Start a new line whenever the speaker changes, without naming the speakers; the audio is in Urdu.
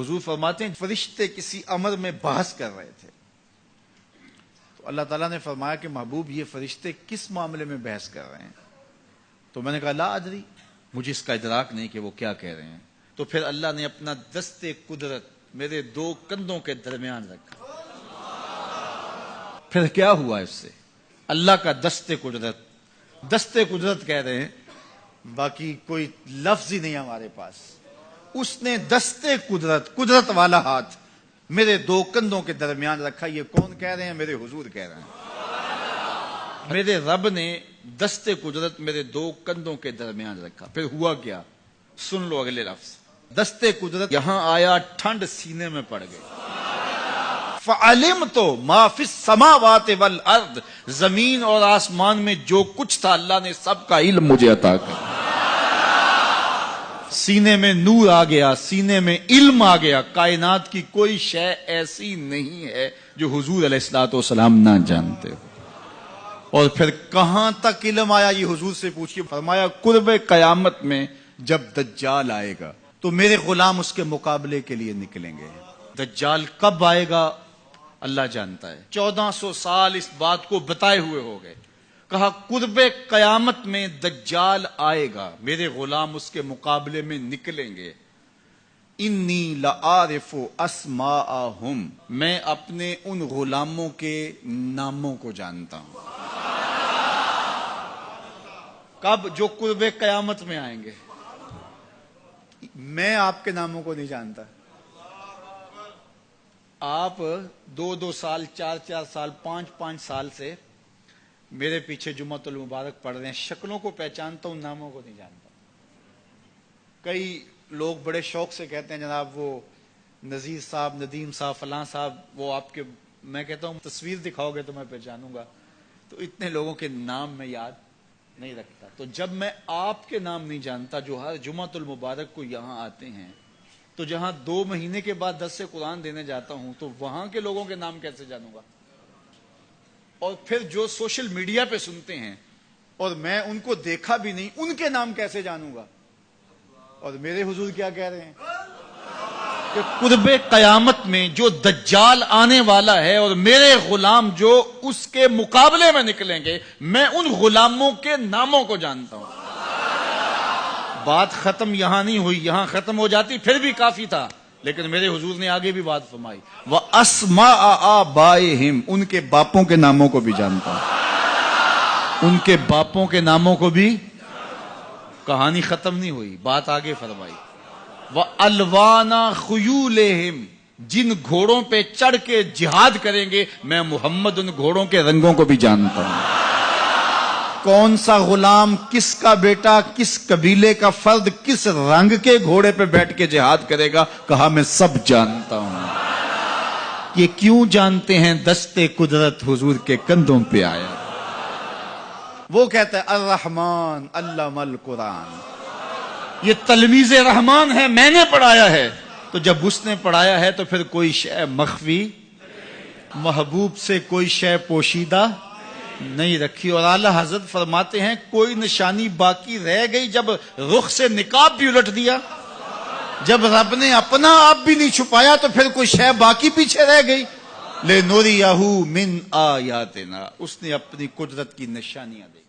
حضور فرماتے ہیں فرشتے کسی امر میں بحث کر رہے تھے تو اللہ تعالیٰ نے فرمایا کہ محبوب یہ فرشتے کس معاملے میں بحث کر رہے ہیں؟ تو میں نے کہا لا ادری، مجھے اس کا ادراک نہیں کہ وہ کیا کہہ رہے ہیں۔ تو پھر اللہ نے اپنا دست قدرت میرے دو کندھوں کے درمیان رکھا۔ پھر کیا ہوا اس سے؟ اللہ کا دست قدرت کہہ رہے ہیں، باقی کوئی لفظ ہی نہیں ہمارے پاس۔ اس نے دست قدرت والا ہاتھ میرے دو کندھوں کے درمیان رکھا۔ یہ کون کہہ رہے ہیں؟ میرے حضور کہہ رہے ہیں۔ میرے رب نے دست قدرت میرے دو کندھوں کے درمیان رکھا۔ پھر ہوا کیا؟ سن لو اگلے لفظ۔ دست قدرت یہاں آیا، ٹھنڈ سینے میں پڑ گئی۔ فعلمت ما فی السماوات والارض، زمین اور آسمان میں جو کچھ تھا اللہ نے سب کا علم مجھے عطا کیا۔ سینے میں نور آ گیا، سینے میں علم آ گیا۔ کائنات کی کوئی شے ایسی نہیں ہے جو حضور علیہ الصلوۃ والسلام نہ جانتے ہو۔ اور پھر کہاں تک علم آیا یہ حضور سے پوچھیے۔ فرمایا قرب قیامت میں جب دجال آئے گا تو میرے غلام اس کے مقابلے کے لیے نکلیں گے۔ دجال کب آئے گا اللہ جانتا ہے۔ 1400 سال اس بات کو بتائے ہوئے ہو گئے۔ کہا قرب قیامت میں دجال آئے گا، میرے غلام اس کے مقابلے میں نکلیں گے۔ انی لعارف اسماءہم، میں اپنے ان غلاموں کے ناموں کو جانتا ہوں۔ کب؟ جو قرب قیامت میں آئیں گے۔ میں آپ کے ناموں کو نہیں جانتا۔ آپ 2 سال 4 سال 5 سال سے میرے پیچھے جمعۃ المبارک پڑھ رہے ہیں، شکلوں کو پہچانتا ہوں، ناموں کو نہیں جانتا۔ کئی لوگ بڑے شوق سے کہتے ہیں جناب وہ نذیر صاحب، ندیم صاحب، فلاں صاحب، وہ آپ کے، میں کہتا ہوں تصویر دکھاؤ گے تو میں پہچانوں گا۔ تو اتنے لوگوں کے نام میں یاد نہیں رکھتا۔ تو جب میں آپ کے نام نہیں جانتا جو ہر جمعۃ المبارک کو یہاں آتے ہیں، تو جہاں 2 مہینے کے بعد درس قرآن دینے جاتا ہوں تو وہاں کے لوگوں کے نام کیسے جانوں گا؟ اور پھر جو سوشل میڈیا پہ سنتے ہیں اور میں ان کو دیکھا بھی نہیں، ان کے نام کیسے جانوں گا؟ اور میرے حضور کیا کہہ رہے ہیں کہ قرب قیامت میں جو دجال آنے والا ہے اور میرے غلام جو اس کے مقابلے میں نکلیں گے، میں ان غلاموں کے ناموں کو جانتا ہوں۔ بات ختم یہاں نہیں ہوئی، یہاں ختم ہو جاتی پھر بھی کافی تھا، لیکن میرے حضور نے آگے بھی بات فرمائی۔ وَأَسْمَاءَ آبَائِهِمْ، ان کے باپوں کے ناموں کو بھی جانتا ہوں۔ ان کے باپوں کے ناموں کو بھی۔ کہانی ختم نہیں ہوئی، بات آگے فرمائی۔ وَأَلْوَانَ خُيُولِهِمْ، جن گھوڑوں پہ چڑھ کے جہاد کریں گے میں محمد ان گھوڑوں کے رنگوں کو بھی جانتا ہوں۔ کون سا غلام، کس کا بیٹا، کس قبیلے کا فرد کس رنگ کے گھوڑے پہ بیٹھ کے جہاد کرے گا، کہا میں سب جانتا ہوں۔ یہ کیوں جانتے ہیں؟ دست قدرت حضور کے کندھوں پہ آیا۔ وہ کہتا ہے الرحمن علم القرآن، یہ تلمیذ رحمان ہے، میں نے پڑھایا ہے۔ تو جب اس نے پڑھایا ہے تو پھر کوئی شے مخفی، محبوب سے کوئی شے پوشیدہ نہیں رکھی۔ اور اعلی حضرت فرماتے ہیں کوئی نشانی باقی رہ گئی جب رخ سے نقاب بھی الٹ دیا، جب رب نے اپنا آپ بھی نہیں چھپایا تو پھر کوئی شے باقی پیچھے رہ گئی۔ لِنُرِيَهُ مِنْ آیَاتِنَا، اس نے اپنی قدرت کی نشانیاں دی۔